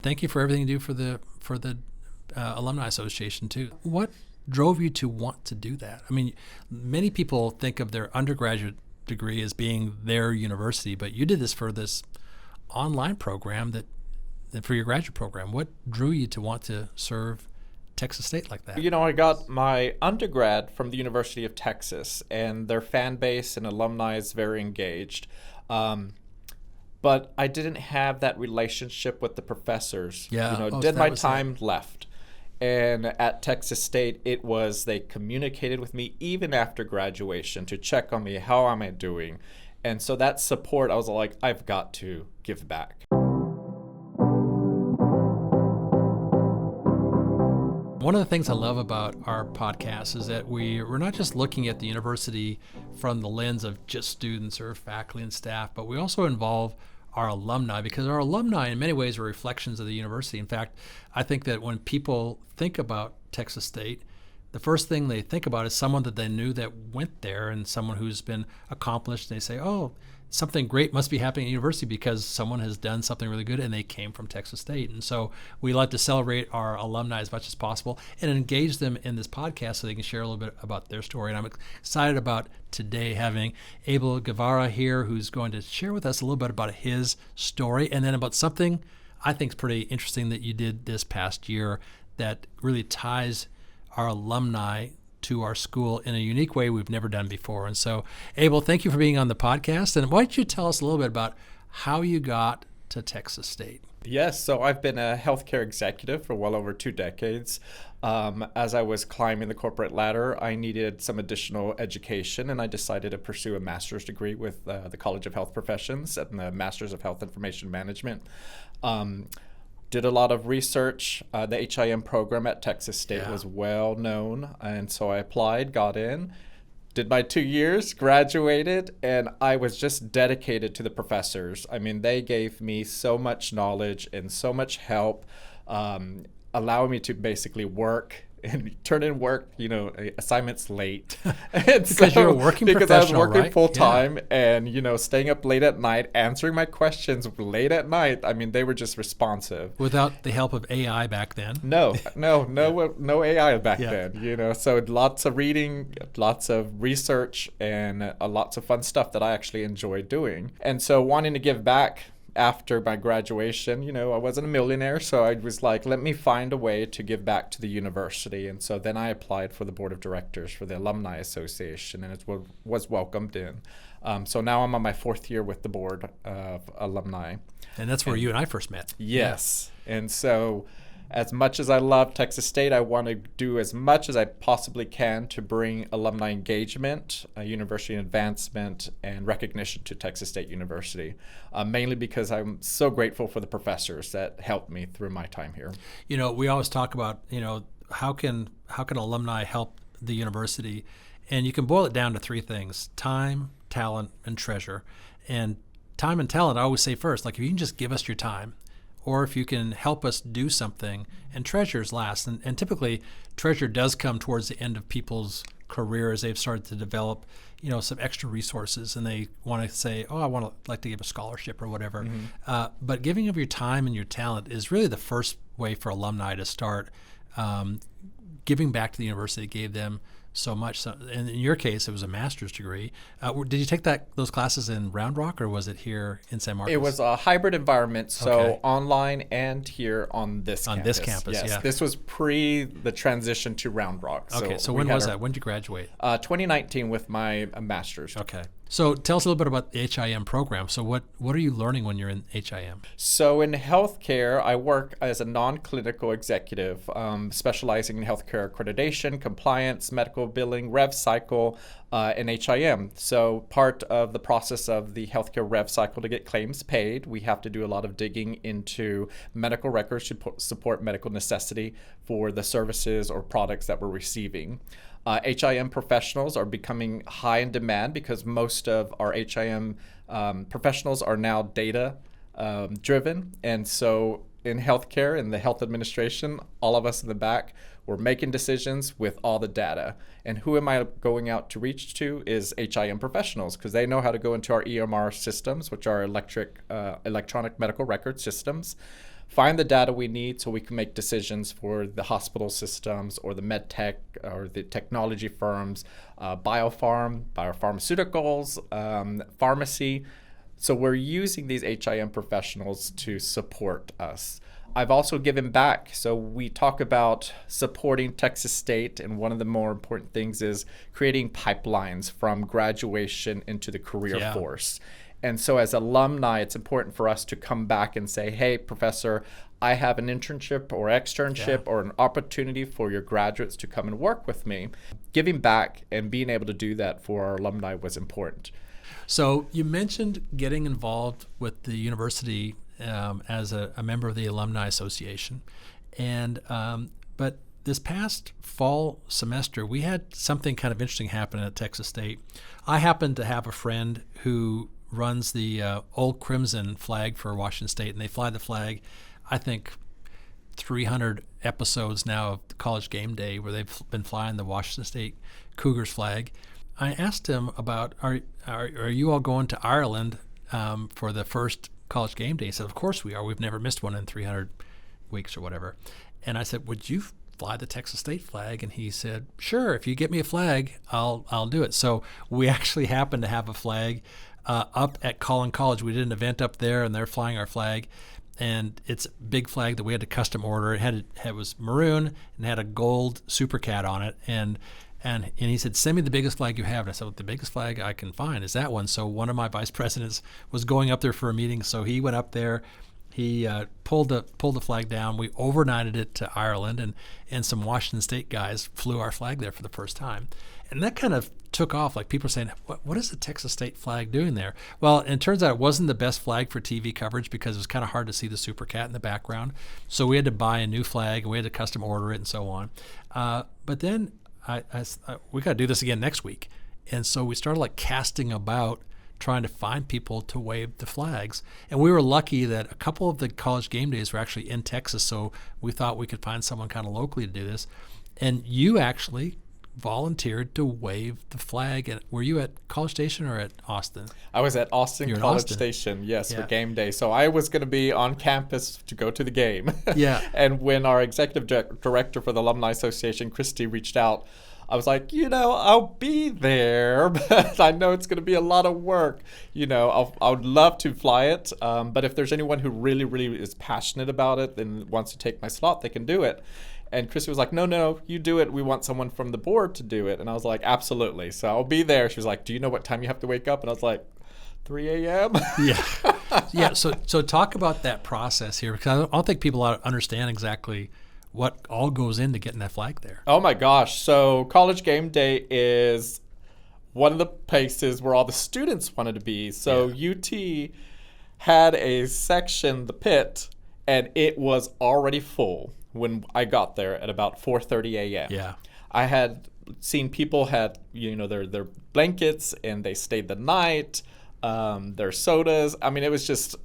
Thank you for everything you do for the Alumni Association too. What drove you to want to do that? I mean, many people think of their undergraduate degree as being their university, but you did this for this online program that for your graduate program. What drew you to want to serve Texas State like that? I got my undergrad from the University of Texas, and their fan base and alumni is very engaged. But I didn't have that relationship with the professors. Yeah. Did my time, left. And at Texas State, they communicated with me even after graduation to check on me. How am I doing? And so that support, I was like, I've got to give back. One of the things I love about our podcast is that we're not just looking at the university from the lens of just students or faculty and staff, but we also involve our alumni, because our alumni in many ways are reflections of the university. In fact, I think that when people think about Texas State, the first thing they think about is someone that they knew that went there and someone who's been accomplished. They say, oh, something great must be happening at university because someone has done something really good and they came from Texas State. And so we like to celebrate our alumni as much as possible and engage them in this podcast so they can share a little bit about their story. And I'm excited about today having Abel Guevara here, who's going to share with us a little bit about his story and then about something I think is pretty interesting that you did this past year that really ties our alumni to our school in a unique way we've never done before. And so, Abel, thank you for being on the podcast. And why don't you tell us a little bit about how you got to Texas State? Yes, so I've been a healthcare executive for well over 2 decades. As I was climbing the corporate ladder, I needed some additional education, and I decided to pursue a master's degree with the College of Health Professions and the Masters of Health Information Management. Did a lot of research. The HIM program at Texas State was well known, and so I applied, got in, did my 2 years, graduated, and I was just dedicated to the professors. I mean, they gave me so much knowledge and so much help, allowing me to basically work and turn in work, assignments late. And because you're a working professional, because I was working right? full time and, staying up late at night, answering my questions late at night. I mean, they were just responsive. Without the help of AI back then? No AI back then, so lots of reading, lots of research, and lots of fun stuff that I actually enjoyed doing. And so wanting to give back after my graduation, I wasn't a millionaire, so I was like, let me find a way to give back to the university. And so then I applied for the board of directors for the Alumni Association, and it was welcomed in. So now I'm on my 4th year with the board of alumni. And that's where you and I first met. Yes. Yeah. And so as much as I love Texas State, I want to do as much as I possibly can to bring alumni engagement, university advancement, and recognition to Texas State University, mainly because I'm so grateful for the professors that helped me through my time here. We always talk about, how can alumni help the university? And you can boil it down to 3 things: time, talent, and treasure. And time and talent, I always say first, like if you can just give us your time, or if you can help us do something, and treasure's last. And typically, treasure does come towards the end of people's careers. They've started to develop, some extra resources, and they want to say, oh, I want to like to give a scholarship or whatever. Mm-hmm. But giving of your time and your talent is really the first way for alumni to start giving back to the university that gave them so much. So, and in your case, it was a master's degree. Did you take those classes in Round Rock, or was it here in San Marcos? It was a hybrid environment, so online and here on this campus. On this campus, yes. Yeah. This was pre the transition to Round Rock. Okay, so when was that? When did you graduate? 2019 with my master's. Okay. So tell us a little bit about the HIM program. So what are you learning when you're in HIM? So in healthcare, I work as a non-clinical executive, specializing in healthcare accreditation, compliance, medical billing, rev cycle, and HIM. So part of the process of the healthcare rev cycle to get claims paid, we have to do a lot of digging into medical records to support medical necessity for the services or products that we're receiving. HIM professionals are becoming high in demand because most of our HIM professionals are now data driven. And so in healthcare, in the health administration, all of us in the back, we're making decisions with all the data. And who am I going out to reach to is HIM professionals, because they know how to go into our EMR systems, which are electronic medical record systems, find the data we need so we can make decisions for the hospital systems or the med tech or the technology firms, biopharmaceuticals, pharmacy. So we're using these HIM professionals to support us. I've also given back. So we talk about supporting Texas State, and one of the more important things is creating pipelines from graduation into the career force. And so as alumni, it's important for us to come back and say, hey, professor, I have an internship or externship or an opportunity for your graduates to come and work with me. Giving back and being able to do that for our alumni was important. So you mentioned getting involved with the university as a member of the Alumni Association. And but this past fall semester, we had something kind of interesting happen at Texas State. I happen to have a friend who runs the Old Crimson flag for Washington State, and they fly the flag, I think, 300 episodes now of College Game Day where they've been flying the Washington State Cougars flag. I asked him about, are you all going to Ireland for the first College Game Day? He said, of course we are. We've never missed one in 300 weeks or whatever. And I said, would you fly the Texas State flag? And he said, sure, if you get me a flag, I'll do it. So we actually happen to have a flag up at Collin College. We did an event up there, and they're flying our flag. And it's a big flag that we had to custom order. It was maroon and had a gold SuperCat on it. And he said, send me the biggest flag you have. And I said, well, the biggest flag I can find is that one. So one of my vice presidents was going up there for a meeting. So he went up there. He pulled the flag down. We overnighted it to Ireland, and some Washington State guys flew our flag there for the first time. And that kind of took off. Like, people saying, what is the Texas State flag doing there? Well, it turns out it wasn't the best flag for TV coverage because it was kind of hard to see the SuperCat in the background. So we had to buy a new flag, and we had to custom order it and so on. But then we got to do this again next week. And so we started like casting about trying to find people to wave the flags. And we were lucky that a couple of the College Game Days were actually in Texas, so we thought we could find someone kind of locally to do this. And you actually volunteered to wave the flag. And were you at College Station or at Austin? I was at Austin College Station, yes, for Game Day. So I was going to be on campus to go to the game. Yeah. And when our executive director for the Alumni Association, Christy, reached out, I was like, I'll be there, but I know it's going to be a lot of work. I would love to fly it, but if there's anyone who really, really is passionate about it and wants to take my slot, they can do it. And Christy was like, no, you do it. We want someone from the board to do it. And I was like, absolutely. So I'll be there. She was like, do you know what time you have to wake up? And I was like, 3 a.m. Yeah. So talk about that process here, because I don't think people understand exactly what all goes into getting that flag there. Oh my gosh. So College Game Day is one of the places where all the students wanted to be. So UT had a section, the pit, and it was already full when I got there at about 4:30 a.m. Yeah. I had seen people had, their blankets, and they stayed the night, their sodas. I mean, it was just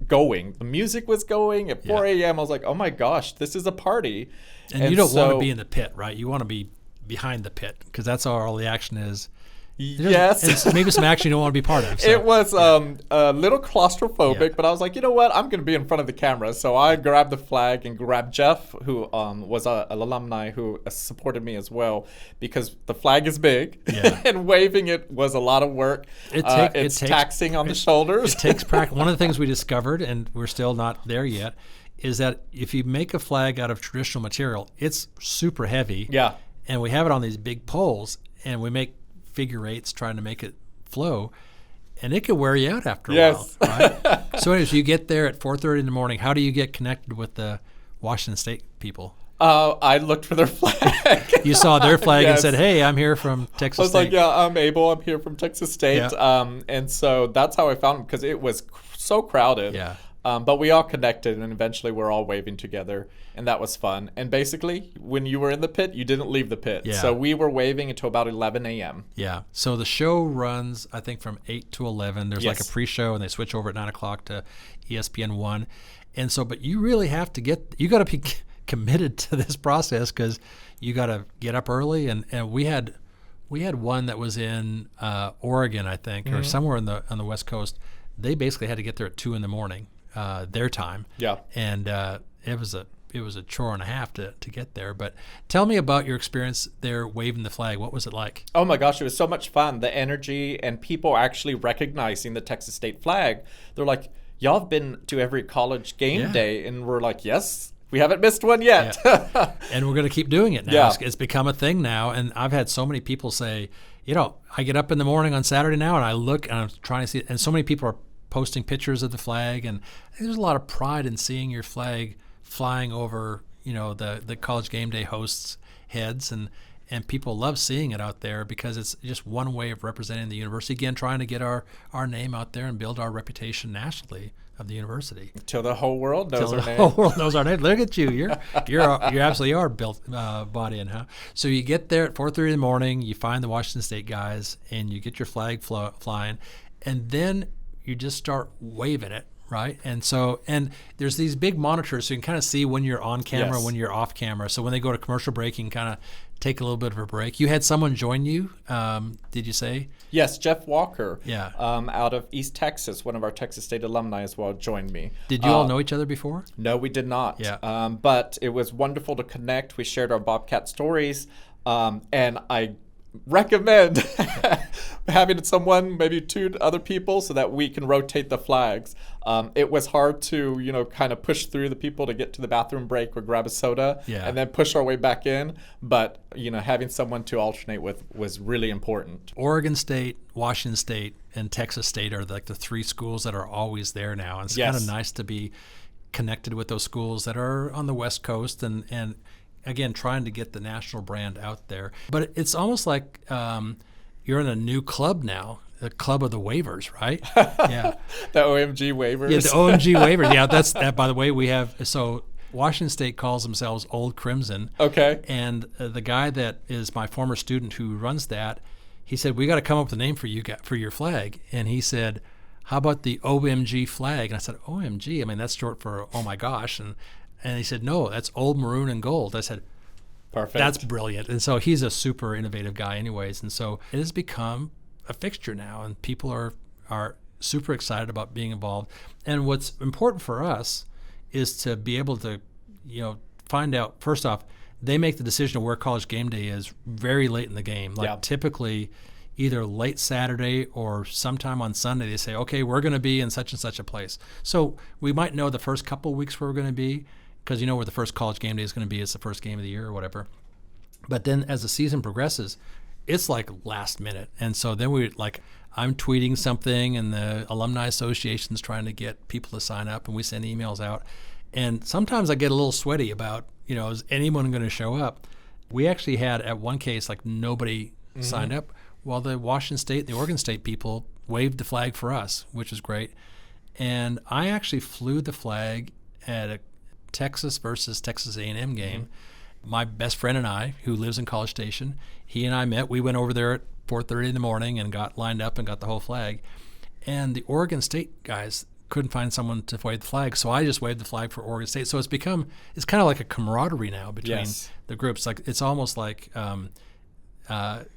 going. The music was going at 4 a.m. I was like, oh my gosh, this is a party. And you don't want to be in the pit, right? You want to be behind the pit, because that's all the action is. Yes. And maybe some action you don't want to be part of. So. It was a little claustrophobic, but I was like, you know what? I'm going to be in front of the camera. So I grabbed the flag and grabbed Jeff, who was an alumni who supported me as well, because the flag is big and waving it was a lot of work. It's taxing on the shoulders. It takes practice. One of the things we discovered, and we're still not there yet, is that if you make a flag out of traditional material, it's super heavy. Yeah. And we have it on these big poles, and we make figure eights trying to make it flow, and it could wear you out after a while, right? So anyways, you get there at 4:30 in the morning. How do you get connected with the Washington State people? I looked for their flag. You saw their flag and said, hey, I'm here from Texas State. I was like, yeah, I'm Abel. I'm here from Texas State. Yeah. And so that's how I found them, because it was so crowded. Yeah. But we all connected, and eventually we're all waving together, and that was fun. And basically, when you were in the pit, you didn't leave the pit. Yeah. So we were waving until about 11 a.m. Yeah. So the show runs, I think, from 8 to 11. There's like a pre-show, and they switch over at 9 o'clock to ESPN 1. And so, but you really have to you got to be committed to this process, because you got to get up early. And we had one that was in Oregon, I think, or somewhere on the West Coast. They basically had to get there at 2 in the morning. their time. Yeah. And it was a chore and a half to get there. But tell me about your experience there waving the flag. What was it like? Oh my gosh, it was so much fun. The energy and people actually recognizing the Texas State flag. They're like, y'all have been to every college game day. And we're like, yes, we haven't missed one yet. Yeah. And we're going to keep doing it now. Yeah. It's become a thing now. And I've had so many people say, I get up in the morning on Saturday now and I look and I'm trying to see it. And so many people are posting pictures of the flag. And there's a lot of pride in seeing your flag flying over, the college game day hosts' heads, and people love seeing it out there because it's just one way of representing the university. Again, trying to get our name out there and build our reputation nationally of the university. Till the whole world knows our name. The whole world knows our name. Look at you. You absolutely are built body and how. So you get there at 4:30 in the morning. You find the Washington State guys, and you get your flag flying, and then you just start waving it. Right. And there's these big monitors so you can kind of see when you're on camera, when you're off camera. So when they go to commercial break, you can kind of take a little bit of a break. You had someone join you, did you say? Yes, Jeff Walker. Yeah. Out of East Texas, one of our Texas State alumni as well, joined me. Did you all know each other before? No, we did not. Yeah. But it was wonderful to connect. We shared our Bobcat stories, and I recommend having someone, maybe two other people, so that we can rotate the flags. It was hard to, kind of push through the people to get to the bathroom break or grab a soda and then push our way back in. But, having someone to alternate with was really important. Oregon State, Washington State, and Texas State are like the three schools that are always there now. And it's kind of nice to be connected with those schools that are on the West Coast and again, trying to get the national brand out there. But it's almost like you're in a new club now, the club of the waivers, right? Yeah. The OMG waivers. Yeah, the OMG waivers. Yeah, that's that. By the way, we have, so Washington State calls themselves Old Crimson. Okay. And the guy that is my former student who runs that, he said, we got to come up with a name for your flag. And he said, how about the OMG flag? And I said, OMG? I mean, that's short for oh my gosh. And he said, no, that's old maroon and gold. I said, perfect. That's brilliant. And so he's a super innovative guy anyways. And so it has become a fixture now, and people are super excited about being involved. And what's important for us is to be able to, find out, first off, they make the decision of where college game day is very late in the game. Like typically either late Saturday or sometime on Sunday, they say, okay, we're going to be in such and such a place. So we might know the first couple of weeks where we're going to be, because you know where the first college game day is going to be. It's the first game of the year or whatever. But then as the season progresses, it's like last minute. And so then I'm tweeting something and the Alumni Association's trying to get people to sign up, and we send emails out. And sometimes I get a little sweaty about, is anyone going to show up? We actually had at one case, like nobody signed up, while the Washington State, the Oregon State people waved the flag for us, which was great. And I actually flew the flag at a Texas versus Texas A&M game. My best friend and I, who lives in College Station, he and I met. We went over there at 4:30 in the morning and got lined up and got the whole flag. And the Oregon State guys couldn't find someone to wave the flag, so I just waved the flag for Oregon State. So it's kind of like a camaraderie now between the groups. Like it's almost like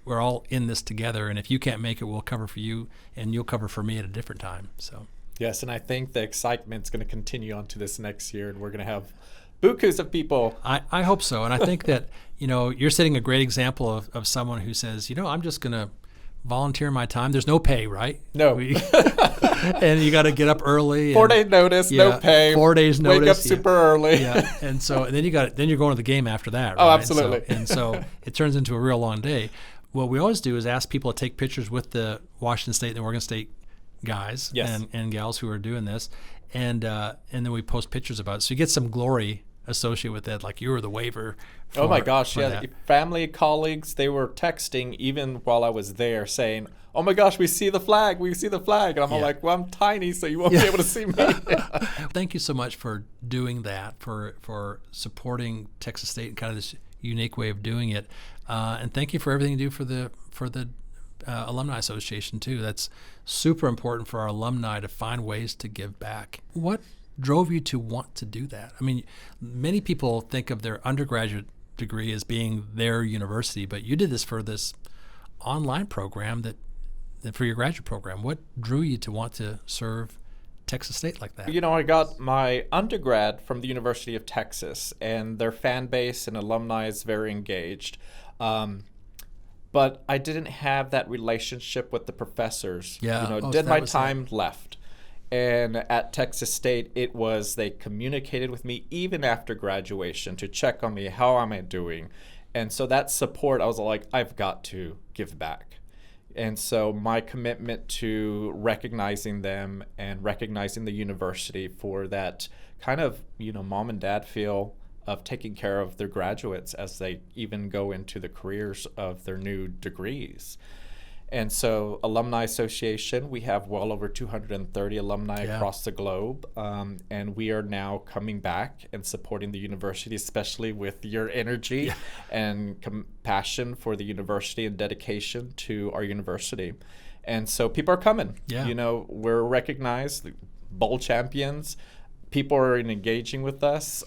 we're all in this together, and if you can't make it, we'll cover for you, and you'll cover for me at a different time. So. Yes, and I think the excitement's going to continue on to this next year, and we're going to have bukus of people. I hope so, and I think that you're setting a great example of someone who says, I'm just going to volunteer my time. There's no pay, right? No. And you got to get up early. 4 days notice, no pay. 4 days notice. Wake up super early. Yeah, and then you're going to the game after that. Right? Oh, absolutely. And so it turns into a real long day. What we always do is ask people to take pictures with the Washington State and the Oregon State guys and gals who are doing this, and then we post pictures about it. So you get some glory associated with that, like you were the waiver. Oh my gosh, yeah. Family, colleagues, they were texting even while I was there saying, oh my gosh, we see the flag. And I'm all like, well, I'm tiny, so you won't be able to see me. Thank you so much for doing that, for supporting Texas State in kind of this unique way of doing it. And thank you for everything you do for the Alumni Association too. That's super important for our alumni to find ways to give back. What drove you to want to do that? I mean, many people think of their undergraduate degree as being their university, but you did this for this online program that for your graduate program. What drew you to want to serve Texas State like that? I got my undergrad from the University of Texas, and their fan base and alumni is very engaged. But I didn't have that relationship with the professors. Yeah. Did my time, left. And at Texas State, they communicated with me even after graduation to check on me. How am I doing? And so that support, I was like, I've got to give back. And so my commitment to recognizing them and recognizing the university for that kind of, mom and dad feel of taking care of their graduates as they even go into the careers of their new degrees. And so Alumni Association, we have well over 230 alumni across the globe. And we are now coming back and supporting the university, especially with your energy and compassion for the university and dedication to our university. And so people are coming. Yeah. We're recognized, bowl champions. People are engaging with us.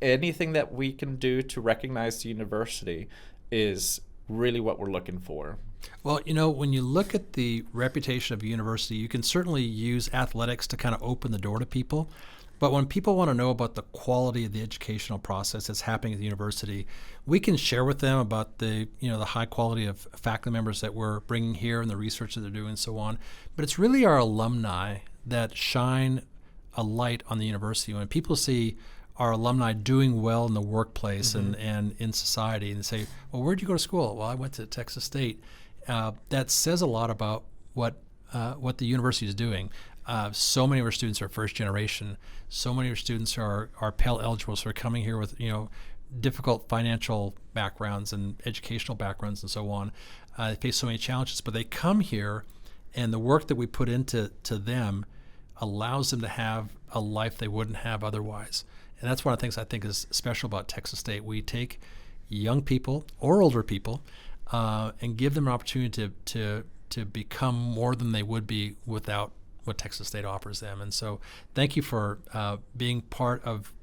Anything that we can do to recognize the university is really what we're looking for. Well, when you look at the reputation of a university, you can certainly use athletics to kind of open the door to people. But when people want to know about the quality of the educational process that's happening at the university, we can share with them about the high quality of faculty members that we're bringing here and the research that they're doing and so on. But it's really our alumni that shine a light on the university. When people see our alumni doing well in the workplace and in society, and say, well, where'd you go to school? Well, I went to Texas State. That says a lot about what the university is doing. So many of our students are first generation. So many of our students are Pell eligible, so they're coming here with difficult financial backgrounds and educational backgrounds and so on. They face so many challenges, but they come here, and the work that we put into them allows them to have a life they wouldn't have otherwise. And that's one of the things I think is special about Texas State. We take young people or older people and give them an opportunity to become more than they would be without what Texas State offers them. And so thank you for being part of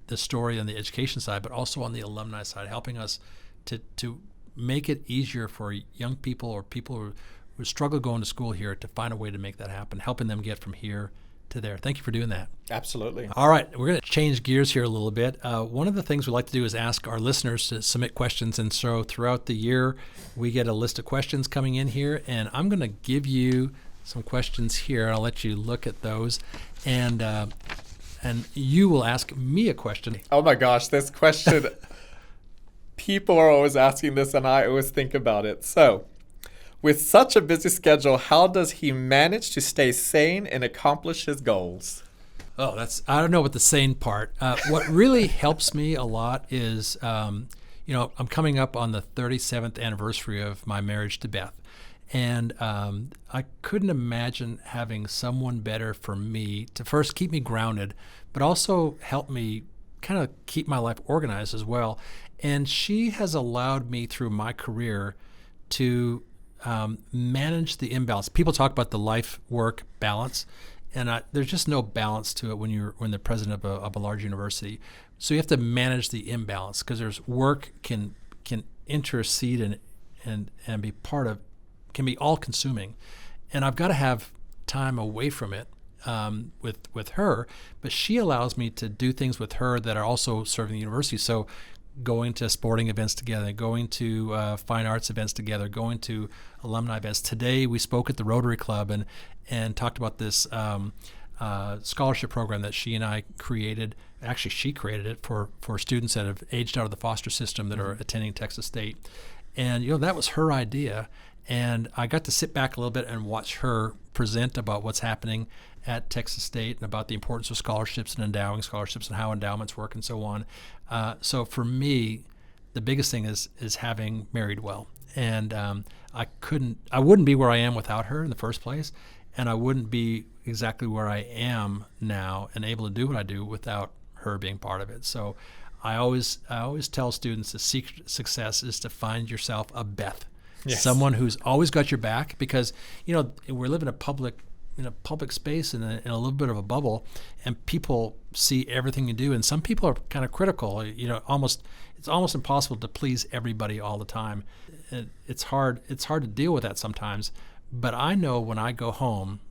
the story on the education side, but also on the alumni side, helping us to make it easier for young people or people who struggle going to school here to find a way to make that happen, helping them get from here to there. Thank you for doing that. Absolutely. All right, we're going to change gears here a little bit. One of the things we like to do is ask our listeners to submit questions, and so throughout the year, we get a list of questions coming in here, and I'm going to give you some questions here. I'll let you look at those, and you will ask me a question. Oh my gosh, this question, people are always asking this, and I always think about it. So, with such a busy schedule, how does he manage to stay sane and accomplish his goals? Oh, I don't know about the sane part. What really helps me a lot is, I'm coming up on the 37th anniversary of my marriage to Beth. And I couldn't imagine having someone better for me to first keep me grounded, but also help me kind of keep my life organized as well. And she has allowed me through my career to manage the imbalance. People talk about the life-work balance, and there's just no balance to it when the president of a large university. So you have to manage the imbalance because there's work can intercede and be part of, can be all-consuming, and I've got to have time away from it with her. But she allows me to do things with her that are also serving the university. So going to sporting events together, going to fine arts events together, going to alumni events. Today we spoke at the Rotary Club and talked about this scholarship program that she and I created. Actually, she created it for students that have aged out of the foster system that are attending Texas State. And that was her idea. And I got to sit back a little bit and watch her present about what's happening at Texas State and about the importance of scholarships and endowing scholarships and how endowments work and so on. So for me, the biggest thing is having married well. And I wouldn't be where I am without her in the first place, and I wouldn't be exactly where I am now and able to do what I do without her being part of it. So I always tell students the secret to success is to find yourself a Beth. Yes. Someone who's always got your back, because we live in a public space in a little bit of a bubble, and people see everything you do, and some people are kind of critical. It's almost impossible to please everybody all the time. It's hard to deal with that sometimes. But I know when I go home,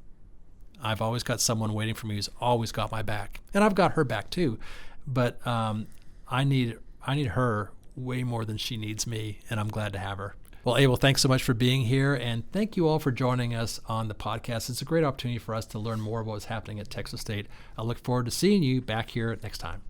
I've always got someone waiting for me who's always got my back, and I've got her back too. But I need her way more than she needs me, and I'm glad to have her. Well, Abel, thanks so much for being here, and thank you all for joining us on the podcast. It's a great opportunity for us to learn more about what's happening at Texas State. I look forward to seeing you back here next time.